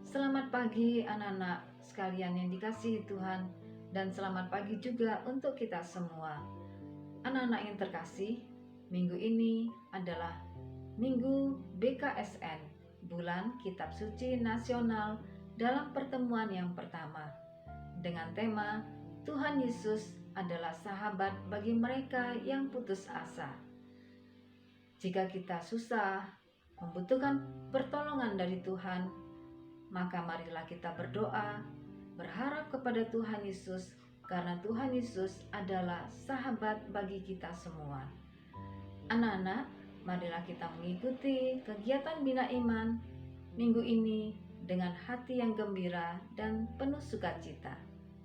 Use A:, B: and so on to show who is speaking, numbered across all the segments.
A: Selamat pagi anak-anak sekalian yang dikasihi Tuhan, dan selamat pagi juga untuk kita semua. Anak-anak yang terkasih, minggu ini adalah Minggu BKSN, Bulan Kitab Suci Nasional, dalam pertemuan yang pertama dengan tema Tuhan Yesus adalah sahabat bagi mereka yang putus asa. Jika kita susah, membutuhkan pertolongan dari Tuhan, maka marilah kita berdoa, berharap kepada Tuhan Yesus, karena Tuhan Yesus adalah sahabat bagi kita semua. Anak-anak, marilah kita mengikuti kegiatan Bina Iman minggu ini dengan hati yang gembira dan penuh sukacita.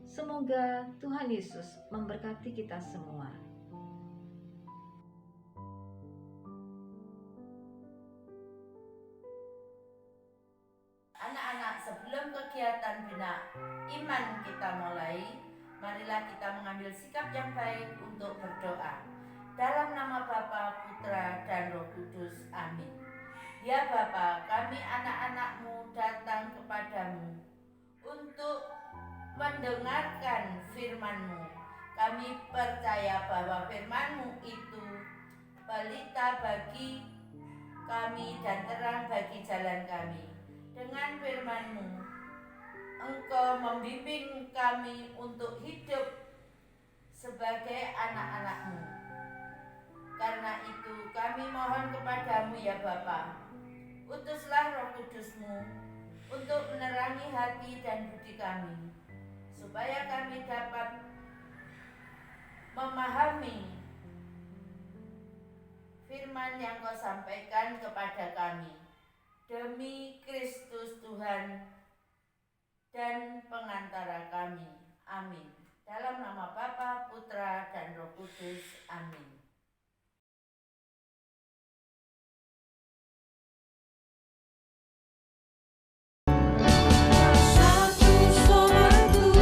A: Semoga Tuhan Yesus memberkati kita semua.
B: Anak-anak, sebelum kegiatan Bina Iman kita mulai, marilah kita mengambil sikap yang baik untuk berdoa. Dalam nama Bapa, Putra, dan Roh Kudus. Amin. Ya Bapa, kami anak-anak-Mu datang kepadamu untuk mendengarkan firman-Mu. Kami percaya bahwa firman-Mu itu pelita bagi kami dan terang bagi jalan kami. Dengan firman-Mu, Engkau membimbing kami untuk hidup sebagai anak-anak-Mu. Karena itu kami mohon kepadamu ya Bapa, utuslah Roh Kudus-Mu untuk menerangi hati dan budi kami, supaya kami dapat memahami firman yang Kau sampaikan kepada kami. Demi Kristus Tuhan dan pengantara kami. Amin. Dalam nama Bapa, Putra, dan Roh Kudus. Amin.
C: Dia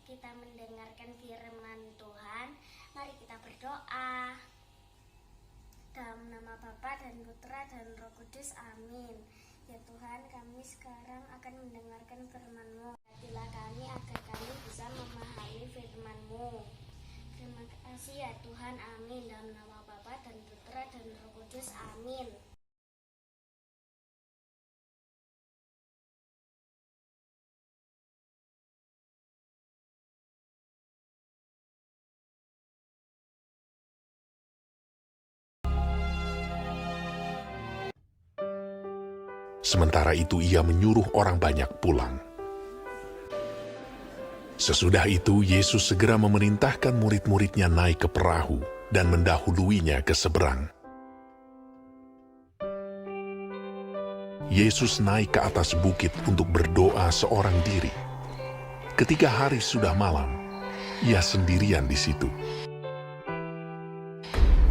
C: kita mendengarkan firman Tuhan, mari kita berdoa. Dalam nama Bapa dan Putra dan Roh Kudus, amin. Ya Tuhan, kami sekarang akan mendengarkan firman-Mu. Berkatilah kami agar kami bisa memahami firman-Mu. Terima kasih ya Tuhan, amin. Dalam nama Bapa dan Putra dan Roh Kudus, amin.
D: Sementara itu ia menyuruh orang banyak pulang. Sesudah itu Yesus segera memerintahkan murid-muridnya naik ke perahu dan mendahuluinya ke seberang. Yesus naik ke atas bukit untuk berdoa seorang diri. Ketika hari sudah malam, ia sendirian di situ.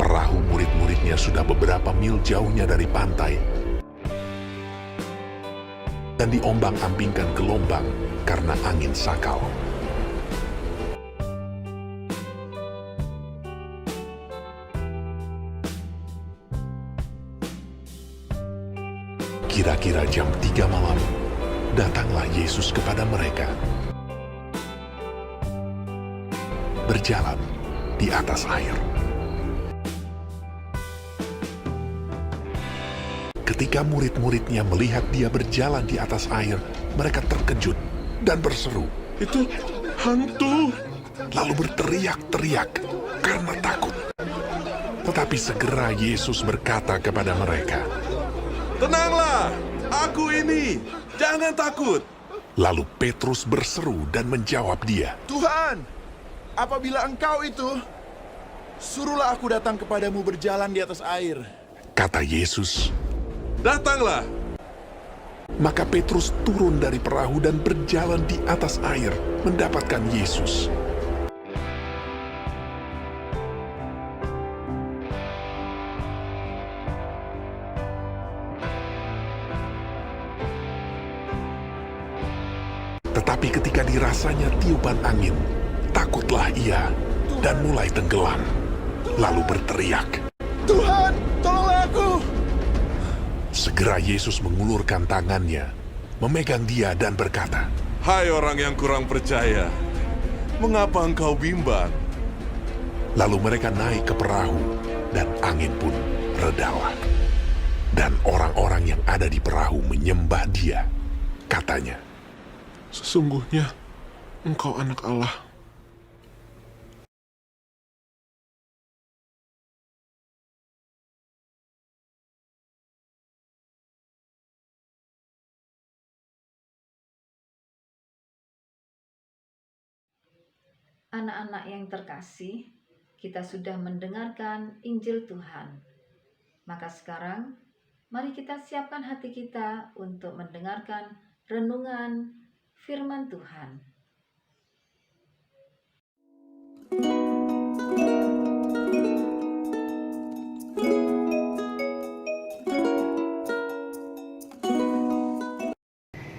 D: Perahu murid-muridnya sudah beberapa mil jauhnya dari pantai dan diombang-ambingkan gelombang karena angin sakal. Kira-kira jam 3 malam, datanglah Yesus kepada mereka. Berjalan di atas air. Ketika murid-muridnya melihat dia berjalan di atas air, mereka terkejut dan berseru,
E: Itu hantu.
D: lalu berteriak-teriak karena takut. Tetapi segera Yesus berkata kepada mereka,
E: Tenanglah, aku ini. Jangan takut.
D: lalu Petrus berseru dan menjawab dia,
F: Tuhan, apabila Engkau itu, suruhlah aku datang kepadamu berjalan di atas air.
D: kata Yesus.
E: Datanglah.
D: Maka Petrus turun dari perahu dan berjalan di atas air mendapatkan Yesus. Tetapi ketika dirasanya tiupan angin, takutlah ia dan mulai tenggelam, lalu berteriak.
F: Tuhan, tolonglah aku.
D: Segera Yesus mengulurkan tangannya, memegang dia dan berkata,
E: Hai orang yang kurang percaya. Mengapa engkau bimbang?
D: lalu mereka naik ke perahu dan angin pun redalah. Dan orang-orang yang ada di perahu menyembah dia. Katanya,
E: Sesungguhnya engkau anak Allah.
A: Anak-anak yang terkasih, kita sudah mendengarkan Injil Tuhan. Maka sekarang, mari kita siapkan hati kita untuk mendengarkan renungan firman Tuhan.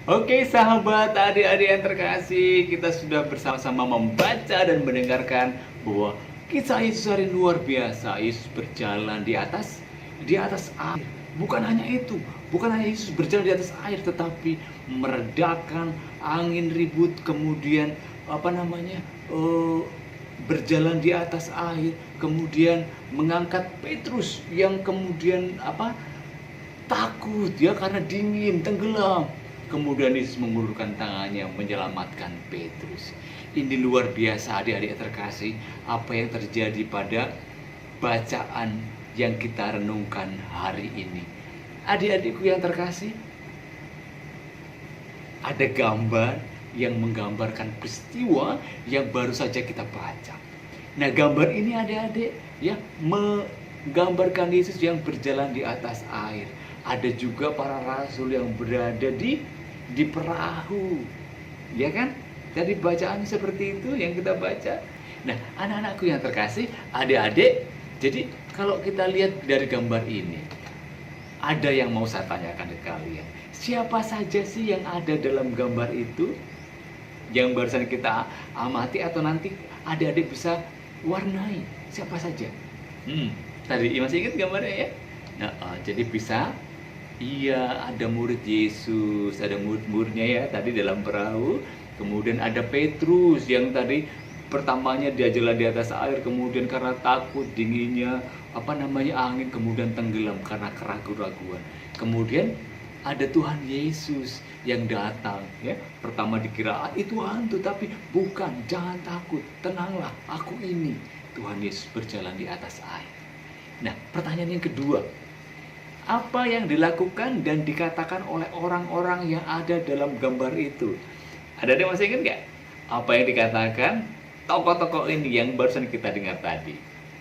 G: Oke sahabat, adik-adik yang terkasih, kita sudah bersama-sama membaca dan mendengarkan bahwa kisah Yesus hari luar biasa. Yesus berjalan di atas air. Bukan hanya itu, bukan hanya Yesus berjalan di atas air, tetapi meredakan angin ribut, kemudian berjalan di atas air, kemudian mengangkat Petrus yang kemudian takut ya karena dingin, tenggelam. Kemudian Yesus mengulurkan tangannya menyelamatkan Petrus. Ini luar biasa adik-adik terkasih, apa yang terjadi pada bacaan yang kita renungkan hari ini. Adik-adikku yang terkasih, ada gambar yang menggambarkan peristiwa yang baru saja kita baca. Nah, gambar ini adik-adik ya menggambarkan Yesus yang berjalan di atas air. Ada juga para rasul yang berada di perahu, ya kan? Jadi bacaan seperti itu yang kita baca. Nah, anak-anakku yang terkasih, adik-adik, jadi kalau kita lihat dari gambar ini, ada yang mau saya tanyakan ke kalian. Siapa saja sih yang ada dalam gambar itu? yang barusan kita amati atau nanti adik-adik bisa warnai siapa saja. Tadi masih ingat gambarnya ya? Nah, jadi bisa, iya ada murid Yesus, ada murid-muridnya ya tadi dalam perahu. Kemudian ada Petrus yang tadi pertamanya dia jalan di atas air, kemudian karena takut dinginnya angin, kemudian tenggelam karena keraguan-raguan. Kemudian ada Tuhan Yesus yang datang ya. Pertama dikira itu hantu, tapi bukan, jangan takut, tenanglah, aku ini. Tuhan Yesus berjalan di atas air. Nah, pertanyaan yang kedua, apa yang dilakukan dan dikatakan oleh orang-orang yang ada dalam gambar itu? Ada yang masih ingat nggak? Apa yang dikatakan tokoh-tokoh ini yang barusan kita dengar tadi?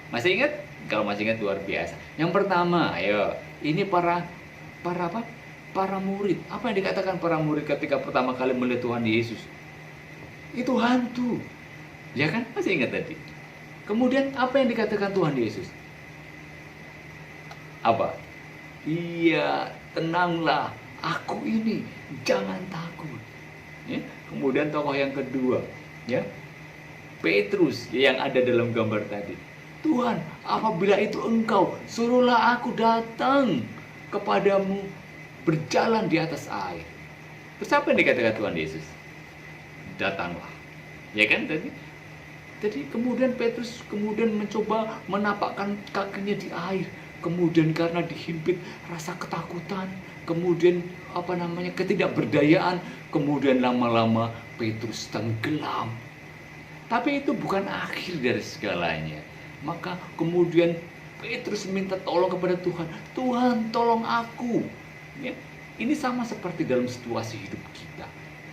G: Masih ingat? Kalau masih ingat luar biasa. Yang pertama, ayo, ini para murid. Apa yang dikatakan para murid ketika pertama kali melihat Tuhan Yesus? Itu hantu. Ya kan? Masih ingat tadi? Kemudian apa yang dikatakan Tuhan Yesus? Apa? Iya, tenanglah, aku ini, jangan takut. Ya. Kemudian tokoh yang kedua, ya, Petrus yang ada dalam gambar tadi. Tuhan, apabila itu engkau, suruhlah aku datang kepadamu berjalan di atas air. Terus apa yang dikatakan Tuhan Yesus? Datanglah. Ya kan tadi? Jadi kemudian Petrus mencoba menapakkan kakinya di air. Kemudian karena dihimpit rasa ketakutan, kemudian ketidakberdayaan, kemudian lama-lama Petrus tenggelam. Tapi itu bukan akhir dari segalanya. Maka kemudian Petrus minta tolong kepada Tuhan. Tuhan, tolong aku. Ya, ini sama seperti dalam situasi hidup kita.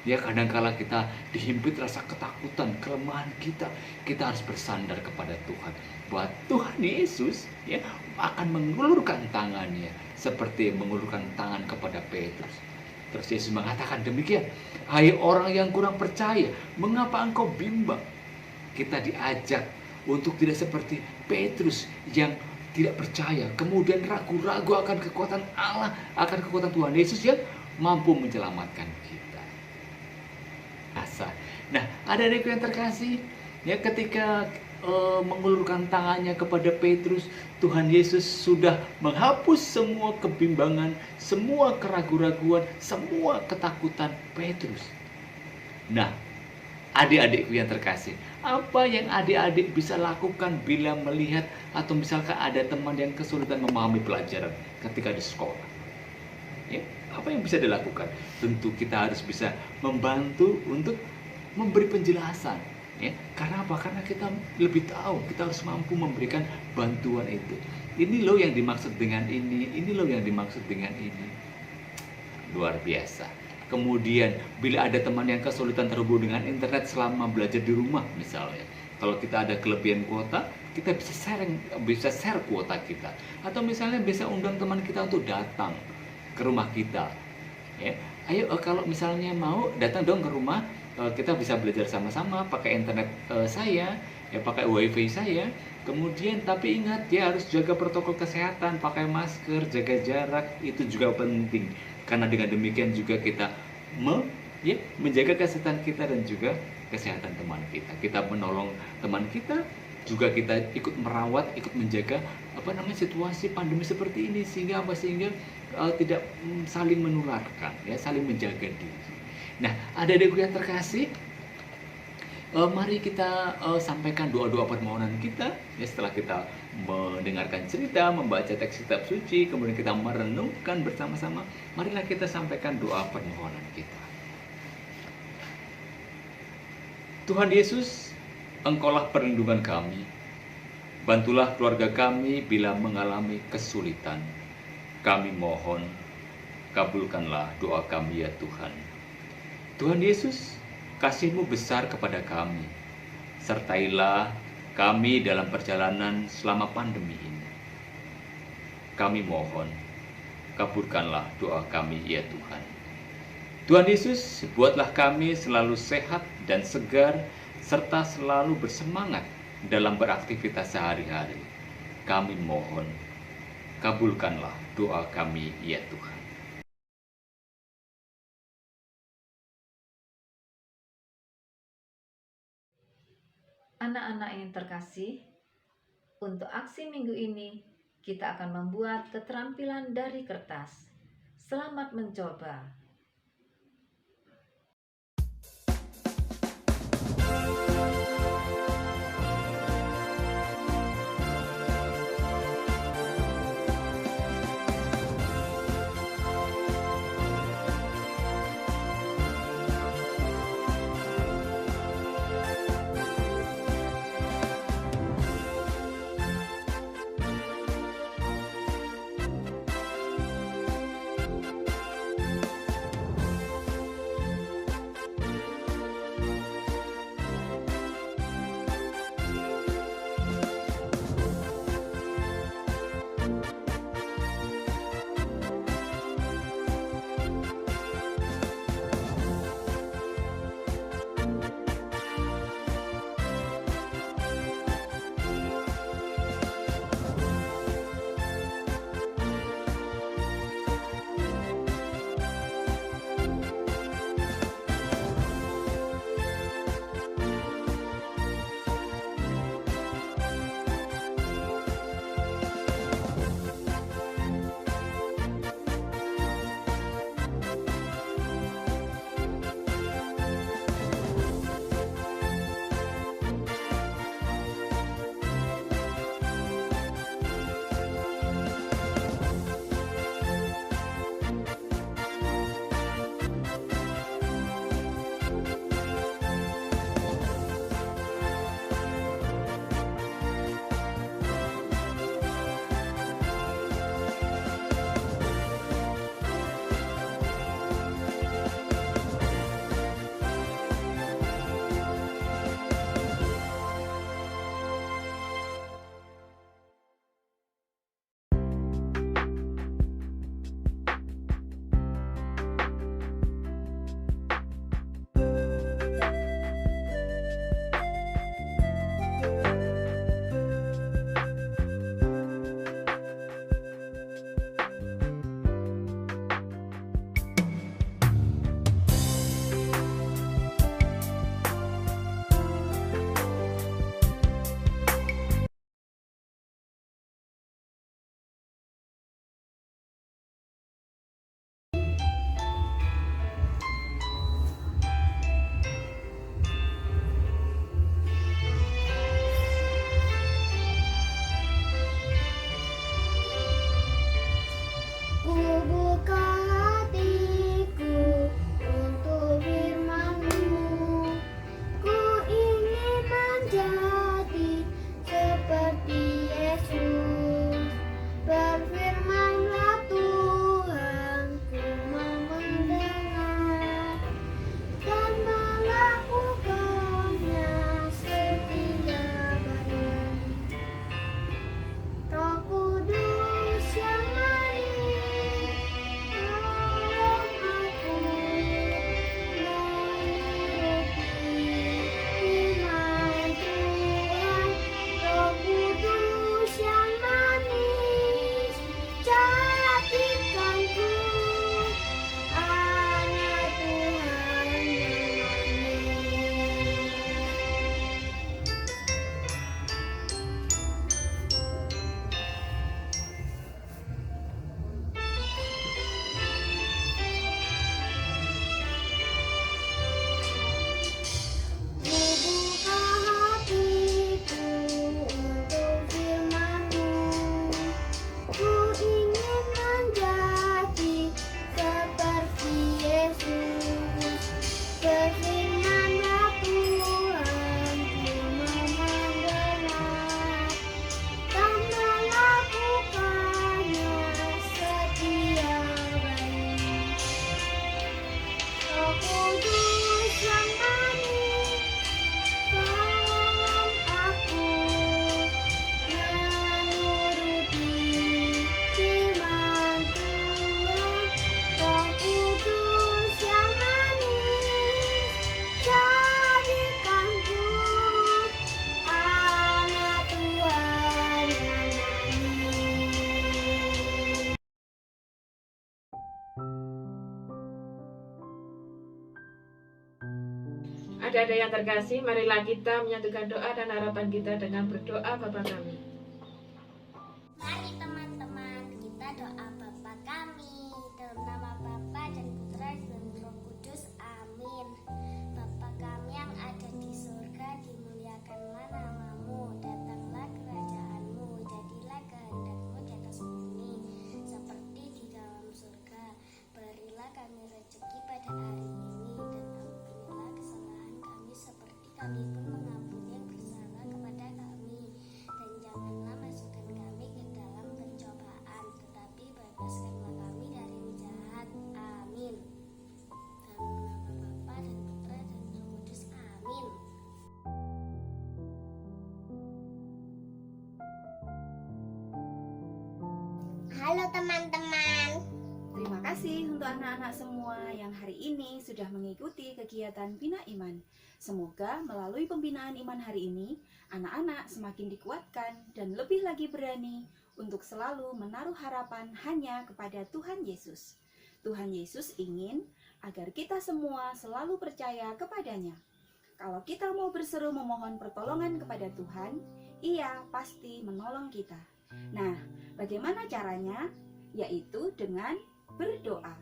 G: Ya, kadangkala kita dihimpit rasa ketakutan, kelemahan kita harus bersandar kepada Tuhan. Bahwa Tuhan Yesus ya akan mengulurkan tangannya seperti mengulurkan tangan kepada Petrus. Terus Yesus mengatakan demikian, hai orang yang kurang percaya, mengapa engkau bimbang? Kita diajak untuk tidak seperti Petrus yang tidak percaya, kemudian ragu-ragu akan kekuatan Allah, akan kekuatan Tuhan Yesus yang mampu menyelamatkan kita. Nah, adik-adikku yang terkasih, ya ketika mengulurkan tangannya kepada Petrus, Tuhan Yesus sudah menghapus semua kebimbangan, semua keraguan-raguan, semua ketakutan Petrus. Nah, adik-adikku yang terkasih, apa yang adik-adik bisa lakukan bila melihat atau misalkan ada teman yang kesulitan memahami pelajaran ketika di sekolah? Ya, apa yang bisa dilakukan? Tentu kita harus bisa membantu untuk memberi penjelasan. Ya, karena apa? Karena kita lebih tahu, kita harus mampu memberikan bantuan itu. Ini loh yang dimaksud dengan ini loh yang dimaksud dengan ini. Luar biasa. Kemudian bila ada teman yang kesulitan terhubung dengan internet selama belajar di rumah misalnya, kalau kita ada kelebihan kuota, kita bisa share kuota kita, atau misalnya bisa undang teman kita untuk datang ke rumah kita. Ya, ayo kalau misalnya mau datang dong ke rumah, kita bisa belajar sama-sama pakai internet saya, ya pakai wifi saya. Kemudian tapi ingat ya harus jaga protokol kesehatan, pakai masker, jaga jarak, itu juga penting. Karena dengan demikian juga kita menjaga kesehatan kita dan juga kesehatan teman kita. Kita menolong teman kita, juga kita ikut merawat, ikut menjaga situasi pandemi seperti ini sehingga tidak saling menularkan, ya saling menjaga diri. Nah, adik-adikku yang terkasih, mari kita sampaikan doa-doa permohonan kita ya setelah kita mendengarkan cerita, membaca teks kitab suci, kemudian kita merenungkan bersama-sama. Marilah kita sampaikan doa permohonan kita. Tuhan Yesus, Engkaulah perlindungan kami. Bantulah keluarga kami bila mengalami kesulitan. Kami mohon, kabulkanlah doa kami ya Tuhan. Tuhan Yesus, kasih-Mu besar kepada kami. Sertailah kami dalam perjalanan selama pandemi ini. Kami mohon, kabulkanlah doa kami ya Tuhan. Tuhan Yesus, buatlah kami selalu sehat dan segar, serta selalu bersemangat dalam beraktivitas sehari-hari. Kami mohon, kabulkanlah doa kami ya Tuhan.
A: Anak-anak yang terkasih, untuk aksi minggu ini kita akan membuat keterampilan dari kertas. Selamat mencoba.
H: adik-adik yang terkasih, marilah kita menyatukan doa dan harapan kita dengan berdoa Bapa kami.
C: Mari teman-teman, kita doa Bapa kami, dalam nama Bapa dan Putra dan Roh Kudus. Amin. Bapa kami yang ada di surga, dimuliakanlah namamu, datanglah kerajaanmu, jadilah kehendakmu di atas bumi, seperti di dalam surga. Berilah kami rezeki pada hari ini, dan ampunilah kesalahan kami seperti kami pun mengampuni yang bersalah kepada kami. Dan janganlah masukkan kami ke dalam pencobaan, tetapi bebaskanlah kami dari yang jahat. Amin. Dalam nama Bapa dan Putra dan Roh Kudus. Amin. Halo teman-teman.
I: Terima kasih untuk anak-anak semua yang hari ini sudah mengikuti kegiatan Bina Iman. Semoga melalui pembinaan iman hari ini, anak-anak semakin dikuatkan dan lebih lagi berani untuk selalu menaruh harapan hanya kepada Tuhan Yesus. Tuhan Yesus ingin agar kita semua selalu percaya kepadanya. Kalau kita mau berseru memohon pertolongan kepada Tuhan, Ia pasti menolong kita. Nah, bagaimana caranya? Yaitu dengan berdoa.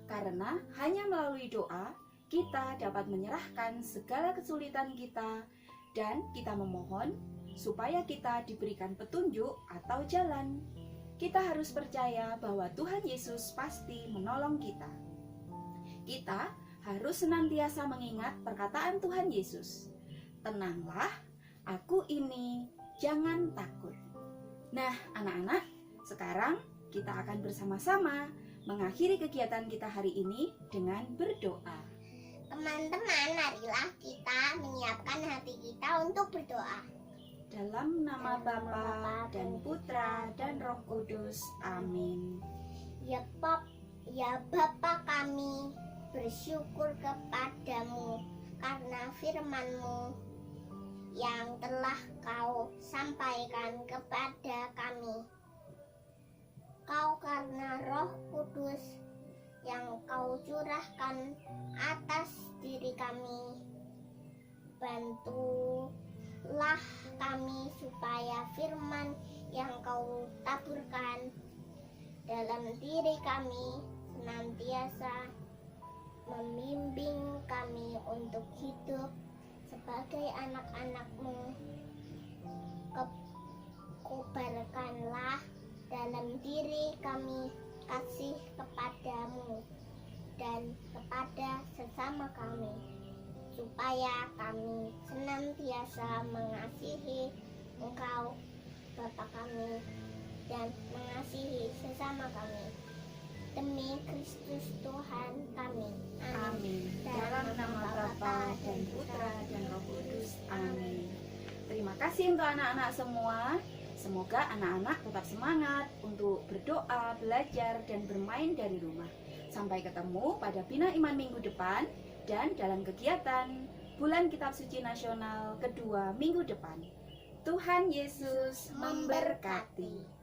I: Karena hanya melalui doa kita dapat menyerahkan segala kesulitan kita dan kita memohon supaya kita diberikan petunjuk atau jalan. Kita harus percaya bahwa Tuhan Yesus pasti menolong kita. Kita harus senantiasa mengingat perkataan Tuhan Yesus. Tenanglah, aku ini, jangan takut. Nah, anak-anak, sekarang kita akan bersama-sama mengakhiri kegiatan kita hari ini dengan berdoa.
C: Teman-teman, marilah kita menyiapkan hati kita untuk berdoa.
I: Dalam nama Bapa dan Putra dan Roh Kudus. Amin.
C: Ya Bapa kami, bersyukur kepadamu karena firman-Mu yang telah Kau sampaikan kepada kami. Kau karena Roh Kudus yang Kau curahkan atas diri kami, bantulah kami supaya firman yang Kau taburkan dalam diri kami senantiasa membimbing kami untuk hidup sebagai anak-anak-Mu. Kobarkanlah dalam diri kami kasih kepadamu dan kepada sesama kami, supaya kami senantiasa mengasihi Engkau Bapa kami dan mengasihi sesama kami. Demi Kristus Tuhan kami.
I: Amin. Dalam nama Bapa dan Putra dan Roh Kudus. Amin. Terima kasih untuk anak-anak semua. Semoga anak-anak tetap semangat untuk berdoa, belajar, dan bermain dari rumah. Sampai ketemu pada Bina Iman minggu depan dan dalam kegiatan Bulan Kitab Suci Nasional kedua minggu depan. Tuhan Yesus memberkati.